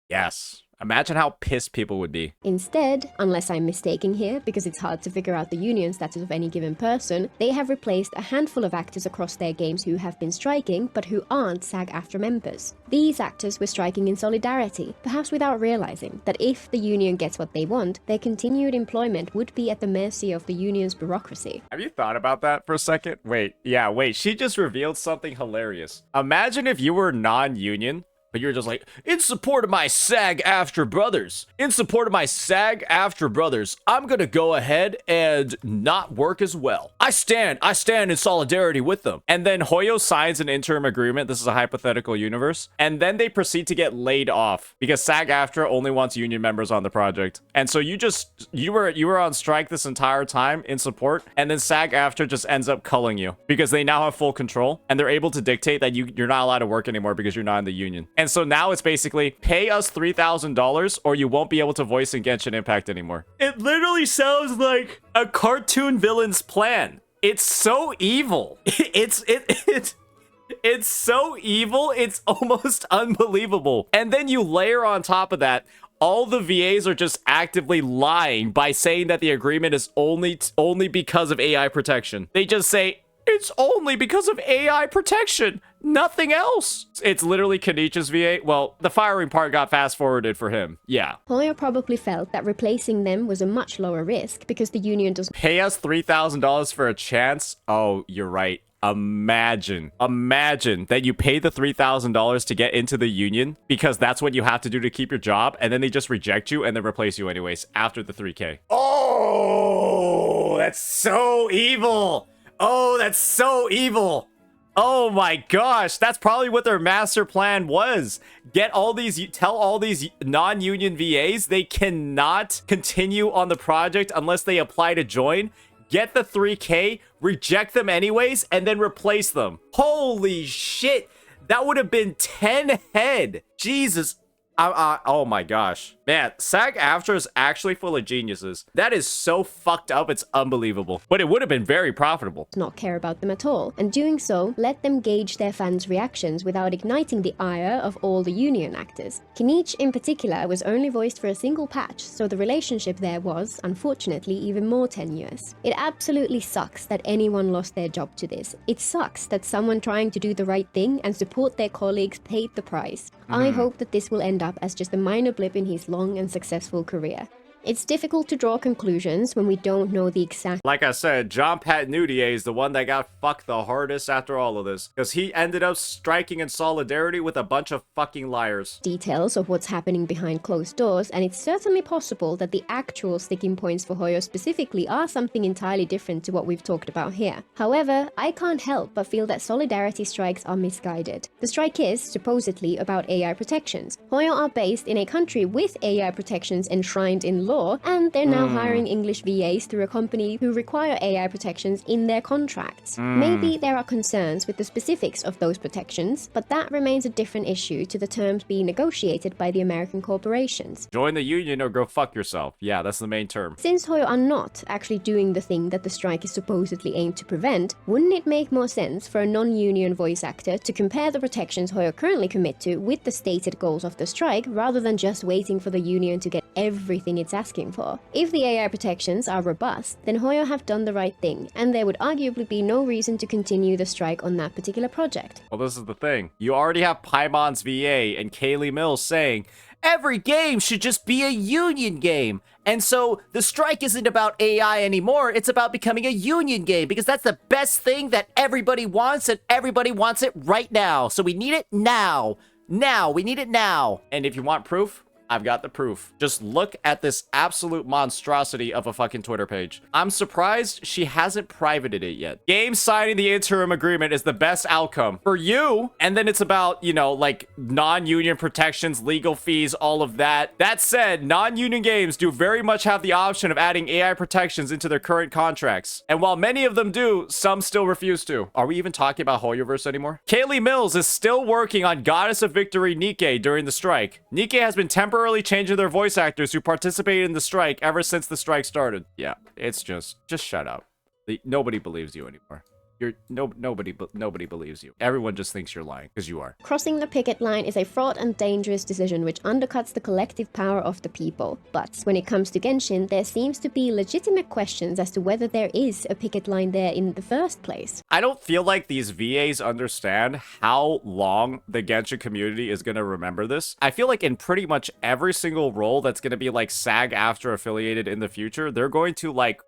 Yes. Imagine how pissed people would be. Instead, unless I'm mistaken here, because it's hard to figure out the union status of any given person, they have replaced a handful of actors across their games who have been striking, but who aren't SAG-AFTRA members. These actors were striking in solidarity, perhaps without realizing that if the union gets what they want, their continued employment would be at the mercy of the union's bureaucracy. Have you thought about that for a second? Wait, she just revealed something hilarious. Imagine if you were non-union, but you're just like, in support of my SAG-AFTRA brothers, I'm gonna go ahead and not work as well. I stand in solidarity with them. And then Hoyo signs an interim agreement. This is a hypothetical universe. And then they proceed to get laid off because SAG-AFTRA only wants union members on the project. And so you were on strike this entire time in support, and then SAG-AFTRA just ends up culling you because they now have full control and they're able to dictate that you're not allowed to work anymore because you're not in the union. And so now it's basically, pay us $3,000 or you won't be able to voice in Genshin Impact anymore. It literally sounds like a cartoon villain's plan. It's so evil. It's so evil, it's almost unbelievable. And then you layer on top of that, all the VAs are just actively lying by saying that the agreement is only because of AI protection. They just say, It's only because of AI protection. Nothing else. It's literally Kenichi's VA. Well, the firing part got fast forwarded for him. Yeah. Hoyo probably felt that replacing them was a much lower risk because the union doesn't Pay us $3,000 for a chance? Oh, you're right. Imagine that you pay the $3,000 to get into the union because that's what you have to do to keep your job, and then they just reject you and then replace you anyways after the 3K. Oh, that's so evil. Oh, that's so evil. Oh my gosh, that's probably what their master plan was. Tell all these non-union VAs they cannot continue on the project unless they apply to join. Get the 3K, reject them anyways, and then replace them. Holy shit, that would have been 10 head. Jesus. Oh my gosh. Man, SAG-AFTRA is actually full of geniuses. That is so fucked up, it's unbelievable. But it would have been very profitable. not care about them at all, and doing so let them gauge their fans' reactions without igniting the ire of all the union actors. Kenichi in particular was only voiced for a single patch, so the relationship there was, unfortunately, even more tenuous. It absolutely sucks that anyone lost their job to this. It sucks that someone trying to do the right thing and support their colleagues paid the price. I hope that this will end up as just a minor blip in his long and successful career. It's difficult to draw conclusions when we don't know the exact Like I said, John Pat Nudier is the one that got fucked the hardest after all of this. Because he ended up striking in solidarity with a bunch of fucking liars. details of what's happening behind closed doors, and it's certainly possible that the actual sticking points for Hoyo specifically are something entirely different to what we've talked about here. However, I can't help but feel that solidarity strikes are misguided. The strike is, supposedly, about AI protections. Hoyo are based in a country with AI protections enshrined in law, and they're now hiring English VAs through a company who require AI protections in their contracts. Maybe there are concerns with the specifics of those protections, but that remains a different issue to the terms being negotiated by the American corporations. Join the union or go fuck yourself. Yeah, that's the main term. Since Hoyo are not actually doing the thing that the strike is supposedly aimed to prevent, wouldn't it make more sense for a non-union voice actor to compare the protections Hoyo currently commit to with the stated goals of the strike, rather than just waiting for the union to get everything it's asking for? If the AI protections are robust, then Hoyo have done the right thing, and there would arguably be no reason to continue the strike on that particular project. Well, this is the thing. You already have Paimon's VA and Kaylee Mills saying, every game should just be a union game. And so the strike isn't about AI anymore. It's about becoming a union game because that's the best thing that everybody wants, and everybody wants it right now. So we need it now. Now. We need it now. And if you want proof, I've got the proof. Just look at this absolute monstrosity of a fucking Twitter page. I'm surprised she hasn't privated it yet. Game signing the interim agreement is the best outcome for you. And then it's about, you know, like non-union protections, legal fees, all of that. That said, non-union games do very much have the option of adding AI protections into their current contracts. And while many of them do, some still refuse to. Are we even talking about Hoyoverse anymore? Kaylee Mills is still working on Goddess of Victory Nikke during the strike. Nikke has been temporarily changing their voice actors who participated in the strike ever since the strike started. Yeah, it's just shut up. Nobody believes you anymore. Nobody believes you. Everyone just thinks you're lying, because you are. Crossing the picket line is a fraught and dangerous decision which undercuts the collective power of the people. But when it comes to Genshin, there seems to be legitimate questions as to whether there is a picket line there in the first place. I don't feel like these VAs understand how long the Genshin community is going to remember this. I feel like in pretty much every single role that's going to be like SAG-AFTRA affiliated in the future, they're going to like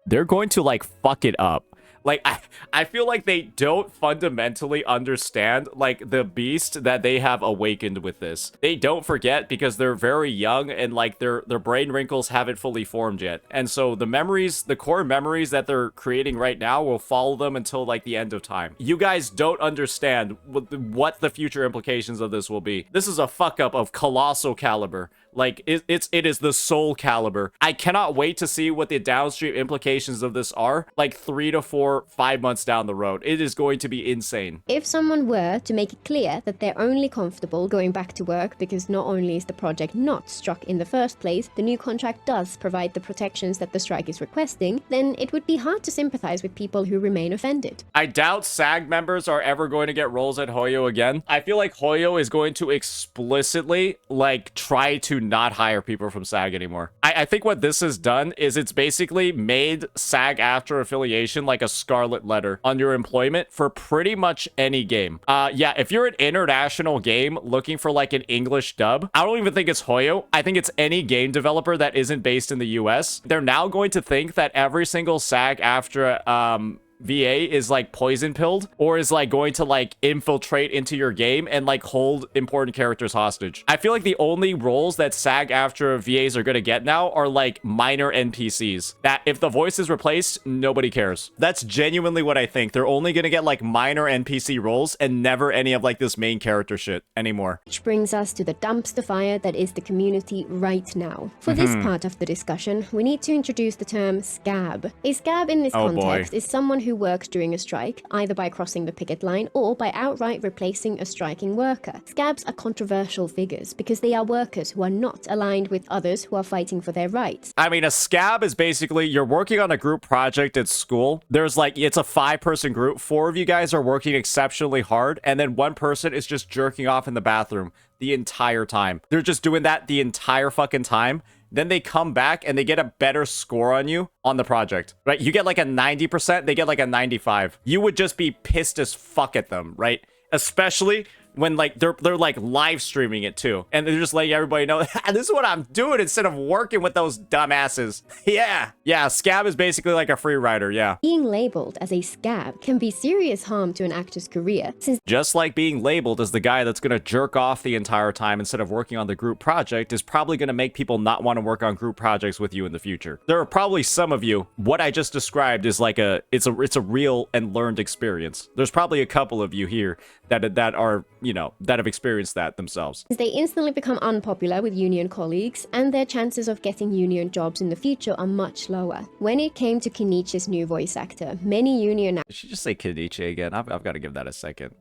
fuck it up. Like, I feel like they don't fundamentally understand, like, the beast that they have awakened with this. They don't forget because they're very young and, like, their brain wrinkles haven't fully formed yet. And so the memories, the core memories that they're creating right now will follow them until, like, the end of time. You guys don't understand what the future implications of this will be. This is a fuck-up of colossal caliber. Like, it is the soul caliber. I cannot wait to see what the downstream implications of this are, like 3 to 4, 5 months down the road. It is going to be insane. If someone were to make it clear that they're only comfortable going back to work because not only is the project not struck in the first place, the new contract does provide the protections that the strike is requesting, then it would be hard to sympathize with people who remain offended. I doubt SAG members are ever going to get roles at Hoyo again. I feel like Hoyo is going to explicitly, like, try to not hire people from SAG anymore. I think what this has done is it's basically made SAG-AFTRA affiliation like a scarlet letter on your employment for pretty much any game. Yeah, if you're an international game looking for like an English dub, I don't even think it's Hoyo. I think it's any game developer that isn't based in the US. They're now going to think that every single SAG-AFTRA VA is like poison pilled or is like going to like infiltrate into your game and like hold important characters hostage. I feel like the only roles that SAG-AFTRA VAs are going to get now are like minor NPCs that if the voice is replaced, nobody cares. That's genuinely what I think. They're only going to get like minor NPC roles and never any of like this main character shit anymore. Which brings us to the dumpster fire that is the community right now. For this part of the discussion, we need to introduce the term scab. A scab in this context is someone who works during a strike, either by crossing the picket line or by outright replacing a striking worker. Scabs are controversial figures because they are workers who are not aligned with others who are fighting for their rights. I mean, a scab is basically you're working on a group project at school. There's like, it's a 5-person group. 4 of you guys are working exceptionally hard, and then 1 person is just jerking off in the bathroom the entire time. They're just doing that the entire fucking time. Then they come back and they get a better score on you on the project, right? You get like a 90%, they get like a 95. You would just be pissed as fuck at them, right? Especially when like they're like live streaming it too, and they're just letting everybody know this is what I'm doing instead of working with those dumbasses. yeah, scab is basically like a free rider. Yeah, being labeled as a scab can be serious harm to an actor's career, since just like being labeled as the guy that's gonna jerk off the entire time instead of working on the group project is probably gonna make people not want to work on group projects with you in the future. There are probably some of you, what I just described is like it's a real and learned experience. There's probably a couple of you here that are, you know, that have experienced that themselves. They instantly become unpopular with union colleagues, and their chances of getting union jobs in the future are much lower. When it came to Kenichi's new voice actor, many union Did she just say Kenichi again? I've got to give that a second.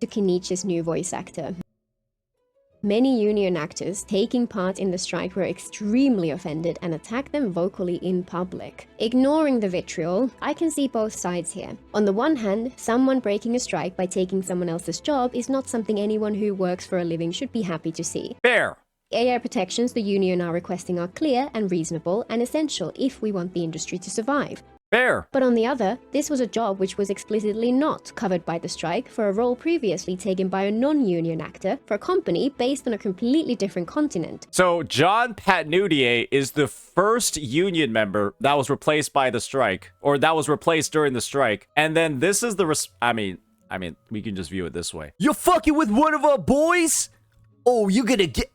Many union actors taking part in the strike were extremely offended and attacked them vocally in public. Ignoring the vitriol, I can see both sides here. On the one hand, someone breaking a strike by taking someone else's job is not something anyone who works for a living should be happy to see. Fair. AI protections the union are requesting are clear and reasonable and essential if we want the industry to survive. Fair. But on the other, this was a job which was explicitly not covered by the strike for a role previously taken by a non-union actor for a company based on a completely different continent. So John Patnoutier is the first union member that was replaced by the strike, or that was replaced during the strike. And then this is the I mean, we can just view it this way. You're fucking with one of our boys? Oh, you're gonna get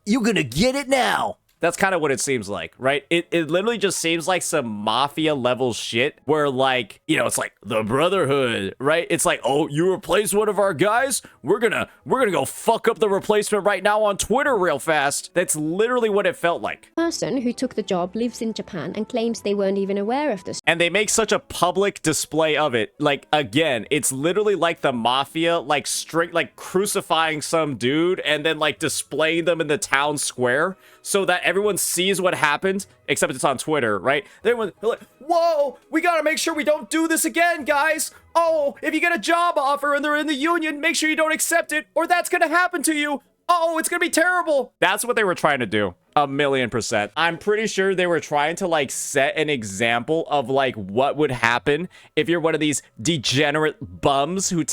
it now. That's kind of what it seems like, right? It literally just seems like some mafia level shit where, like, you know, it's like the Brotherhood, right? It's like, oh, you replace one of our guys? We're gonna go fuck up the replacement right now on Twitter real fast. That's literally what it felt like. The person who took the job lives in Japan and claims they weren't even aware of this. And they make such a public display of it. Like, again, it's literally like the mafia, like straight, like crucifying some dude and then like displaying them in the town square so that everyone sees what happened, except it's on Twitter, right? They're like, whoa, we gotta make sure we don't do this again, guys. Oh, if you get a job offer and they're in the union, make sure you don't accept it, or that's gonna happen to you. Oh, it's gonna be terrible. That's what they were trying to do. 1,000,000%. I'm pretty sure they were trying to like set an example of like what would happen if you're one of these degenerate bums who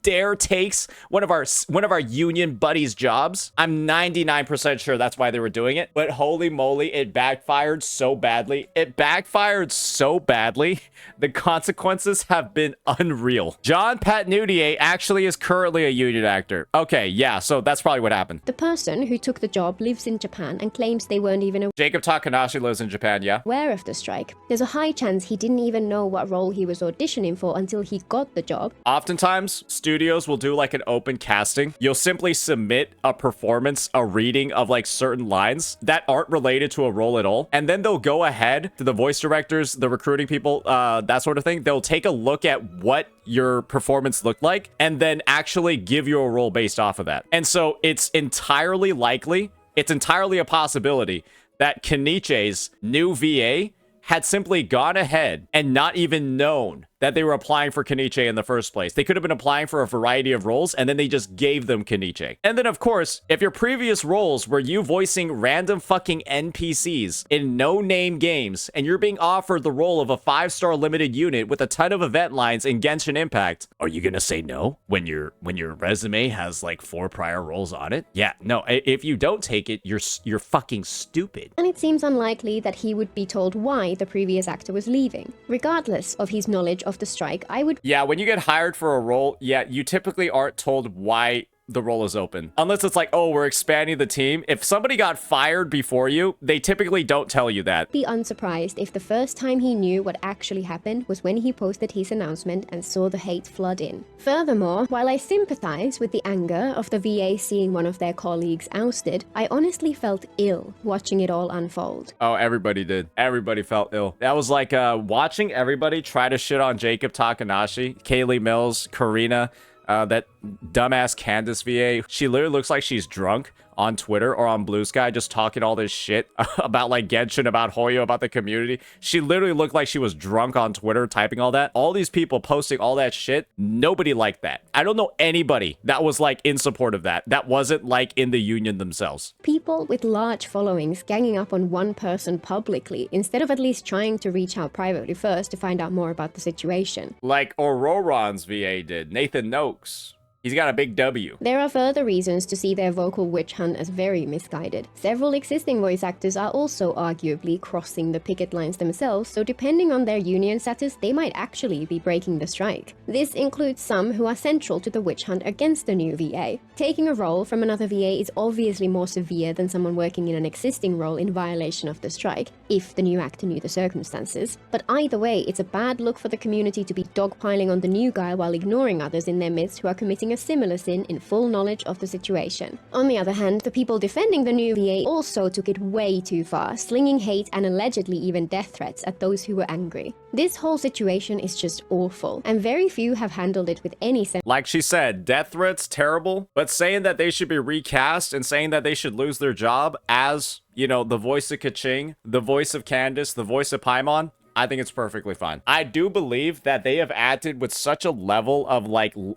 dare takes one of our union buddies' jobs. I'm 99% sure that's why they were doing it. But holy moly, it backfired so badly. It backfired so badly. The consequences have been unreal. John Patnoutier actually is currently a union actor. Okay, yeah, so that's probably what happened. The person who took the job lives in Japan and claims they weren't even Jacob Takanashi lives in Japan, yeah? aware of the strike. There's a high chance he didn't even know what role he was auditioning for until he got the job. Oftentimes, studios will do like an open casting. You'll simply submit a performance, a reading of like certain lines that aren't related to a role at all. And then they'll go ahead to the voice directors, the recruiting people, that sort of thing. They'll take a look at what your performance looked like and then actually give you a role based off of that. And so it's entirely likely, it's entirely a possibility that Kenichi's new VA had simply gone ahead and not even known that they were applying for Kenichi in the first place. They could have been applying for a variety of roles, and then they just gave them Kenichi. And then, of course, if your previous roles were you voicing random fucking NPCs in no-name games, and you're being offered the role of a 5-star limited unit with a ton of event lines in Genshin Impact, are you gonna say no when your resume has like 4 prior roles on it? Yeah, no, if you don't take it, you're fucking stupid. And it seems unlikely that he would be told why the previous actor was leaving. Regardless of his knowledge of the strike, I would... Yeah, when you get hired for a role, yeah, you typically aren't told why the role is open. Unless it's like, oh, we're expanding the team. If somebody got fired before you, they typically don't tell you that. Be unsurprised if the first time he knew what actually happened was when he posted his announcement and saw the hate flood in. Furthermore, while I sympathize with the anger of the VA seeing one of their colleagues ousted, I honestly felt ill watching it all unfold. Oh, everybody did. Everybody felt ill. That was like watching everybody try to shit on Jacob Takanashi, Kaylee Mills, Karina, that dumbass Candace VA. She literally looks like she's drunk on Twitter or on Blue Sky, just talking all this shit about like Genshin, about Hoyo, about the community. She literally looked like she was drunk on Twitter typing all that. All these people posting all that shit. Nobody liked that. I don't know anybody that was like in support of that. That wasn't like in the union themselves. People with large followings ganging up on one person publicly instead of at least trying to reach out privately first to find out more about the situation. Like Auroron's VA did, Nathan Noakes. He's got a big W. There are further reasons to see their vocal witch hunt as very misguided. Several existing voice actors are also arguably crossing the picket lines themselves, so depending on their union status, they might actually be breaking the strike. This includes some who are central to the witch hunt against the new VA. Taking a role from another VA is obviously more severe than someone working in an existing role in violation of the strike, if the new actor knew the circumstances. But either way, it's a bad look for the community to be dogpiling on the new guy while ignoring others in their midst who are committing a similar sin in full knowledge of the situation. On the other hand, the people defending the new VA also took it way too far, slinging hate and allegedly even death threats at those who were angry. This whole situation is just awful, and very few have handled it with any sense. Like she said, death threats, terrible, but saying that they should be recast and saying that they should lose their job as, you know, the voice of Kaching, the voice of Candace, the voice of Paimon, I think it's perfectly fine. I do believe that they have acted with such a level of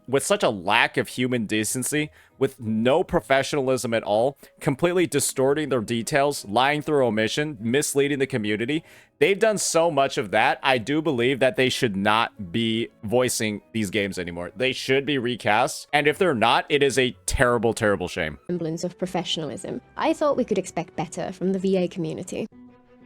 with such a lack of human decency, with no professionalism at all, completely distorting their details, lying through omission, misleading the community. They've done so much of that. I do believe that they should not be voicing these games anymore. They should be recast. And if they're not, it is a terrible, terrible shame. Semblance of professionalism. I thought we could expect better from the VA community.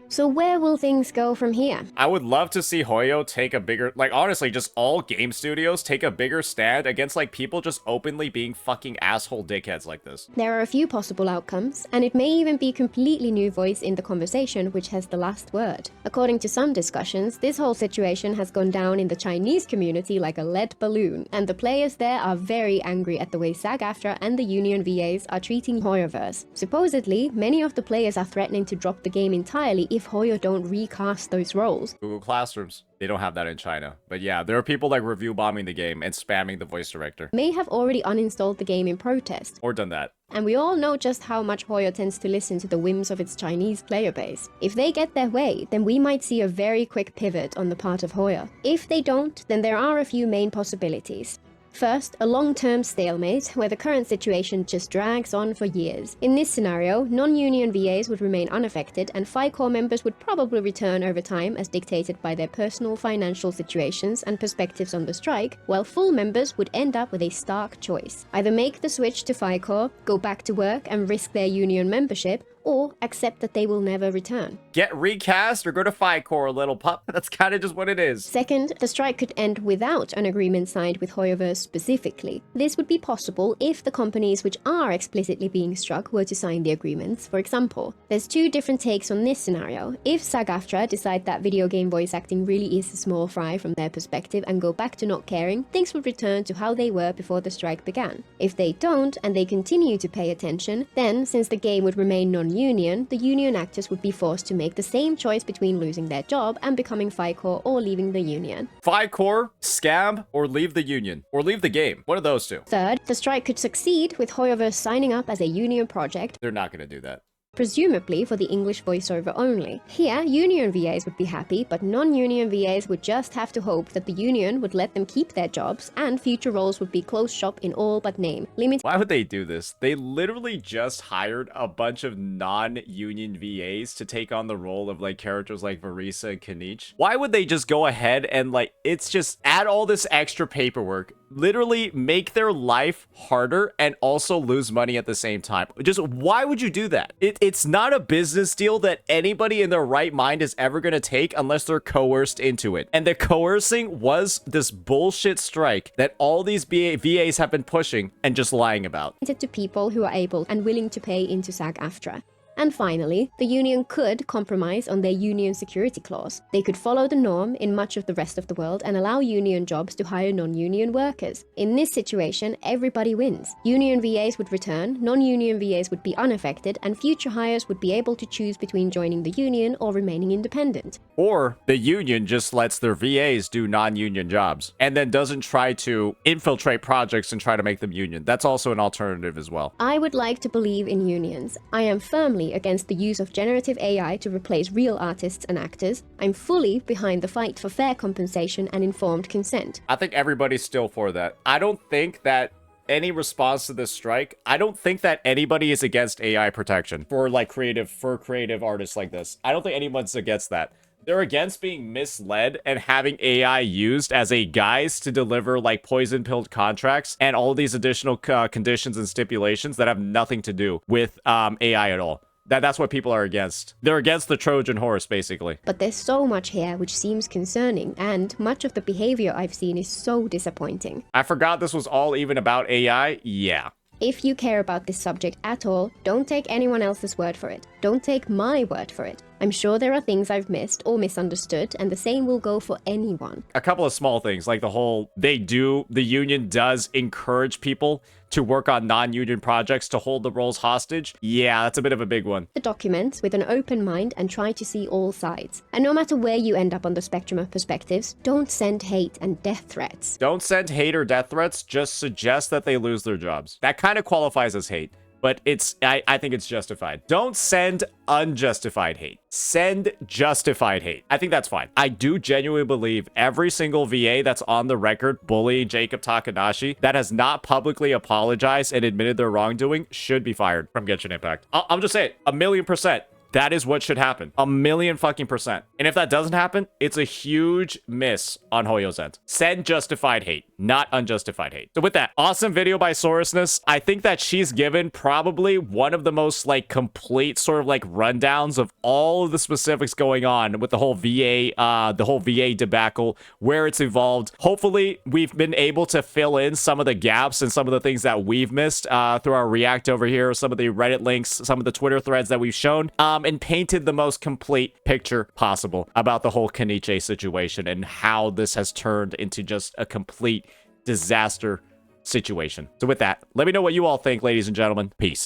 So where will things go from here? I would love to see Hoyo take a bigger, like honestly, just all game studios take a bigger stand against like people just openly being fucking asshole dickheads like this. There are a few possible outcomes, and it may even be completely new voice in the conversation which has the last word. According to some discussions, this whole situation has gone down in the Chinese community like a lead balloon, and the players there are very angry at the way SAG-AFTRA and the union VAs are treating Hoyoverse. Supposedly, many of the players are threatening to drop the game entirely if Hoyo don't recast those roles. Google Classrooms. They don't have that in China. But yeah, there are people like review bombing the game and spamming the voice director. May have already uninstalled the game in protest. Or done that. And we all know just how much Hoyo tends to listen to the whims of its Chinese player base. If they get their way, then we might see a very quick pivot on the part of Hoyo. If they don't, then there are a few main possibilities. First, a long-term stalemate, where the current situation just drags on for years. In this scenario, non-union VAs would remain unaffected, and FI-Core members would probably return over time as dictated by their personal financial situations and perspectives on the strike, while full members would end up with a stark choice. Either make the switch to FI-Core, go back to work and risk their union membership, or accept that they will never return. Get recast or go to FI-Core, little pup. That's kind of just what it is. Second, the strike could end without an agreement signed with Hoyoverse specifically. This would be possible if the companies which are explicitly being struck were to sign the agreements. For example, there's two different takes on this scenario. If SAG-AFTRA decide that video game voice acting really is a small fry from their perspective and go back to not caring, things would return to how they were before the strike began. If they don't, and they continue to pay attention, then, since the game would remain non-union, the union actors would be forced to make the same choice between losing their job and becoming FI-Core or leaving the union. FI-Core, scab, or leave the union. Or leave the game. One of those two. Third, the strike could succeed with Hoyoverse signing up as a union project. They're not going to do that. presumably for the English voiceover only. Here, union VAs would be happy, but non-union VAs would just have to hope that the union would let them keep their jobs, and future roles would be closed shop in all but name, limiting Why would they do this? They literally just hired a bunch of non-union VAs to take on the role of like characters like Varisa and Kanich. Why would they just go ahead and like, it's just add all this extra paperwork, literally make their life harder and also lose money at the same time? Just why would you do that? It's not a business deal that anybody in their right mind is ever going to take unless they're coerced into it. And the coercing was this bullshit strike that all these VAs have been pushing and just lying about. to people who are able and willing to pay into SAG-AFTRA. And finally, the union could compromise on their union security clause. They could follow the norm in much of the rest of the world and allow union jobs to hire non-union workers. In this situation, everybody wins. Union VAs would return, non-union VAs would be unaffected, and future hires would be able to choose between joining the union or remaining independent. Or the union just lets their VAs do non-union jobs and then doesn't try to infiltrate projects and try to make them union. That's also an alternative as well. I would like to believe in unions. I am firmly against the use of generative AI to replace real artists and actors. I'm fully behind the fight for fair compensation and informed consent. I think everybody's still for that. I don't think that any response to this strike, I don't think that anybody is against AI protection for creative artists like this. I don't think anyone's against that. They're against being misled and having AI used as a guise to deliver like poison-pilled contracts and all these additional conditions and stipulations that have nothing to do with AI at all. That's what people are against. They're against the Trojan horse, basically. But there's so much here which seems concerning, and much of the behavior I've seen is so disappointing. I forgot this was all even about AI. Yeah. If you care about this subject at all, don't take anyone else's word for it. Don't take my word for it. I'm sure there are things I've missed or misunderstood, and the same will go for anyone. A couple of small things, like the union does encourage people to work on non-union projects to hold the roles hostage. Yeah, that's a bit of a big one. The documents with an open mind and try to see all sides. And no matter where you end up on the spectrum of perspectives, don't send hate and death threats. Don't send hate or death threats, just suggest that they lose their jobs. That kind of qualifies as hate. But I think it's justified. Don't send unjustified hate. Send justified hate. I think that's fine. I do genuinely believe every single VA that's on the record bullying Jacob Takanashi that has not publicly apologized and admitted their wrongdoing should be fired from Genshin Impact. I'm just saying, 1,000,000%. That is what should happen. 1,000,000%. And if that doesn't happen, it's a huge miss on Hoyo's end. Send justified hate, not unjustified hate. So with that, awesome video by Sorosness. I think that she's given probably one of the most like complete sort of like rundowns of all of the specifics going on with the whole VA debacle, where it's evolved. Hopefully we've been able to fill in some of the gaps and some of the things that we've missed through our react over here, some of the Reddit links, some of the Twitter threads that we've shown. And painted the most complete picture possible about the whole Kaniche situation and how this has turned into just a complete disaster situation. So with that, let me know what you all think, ladies and gentlemen. Peace.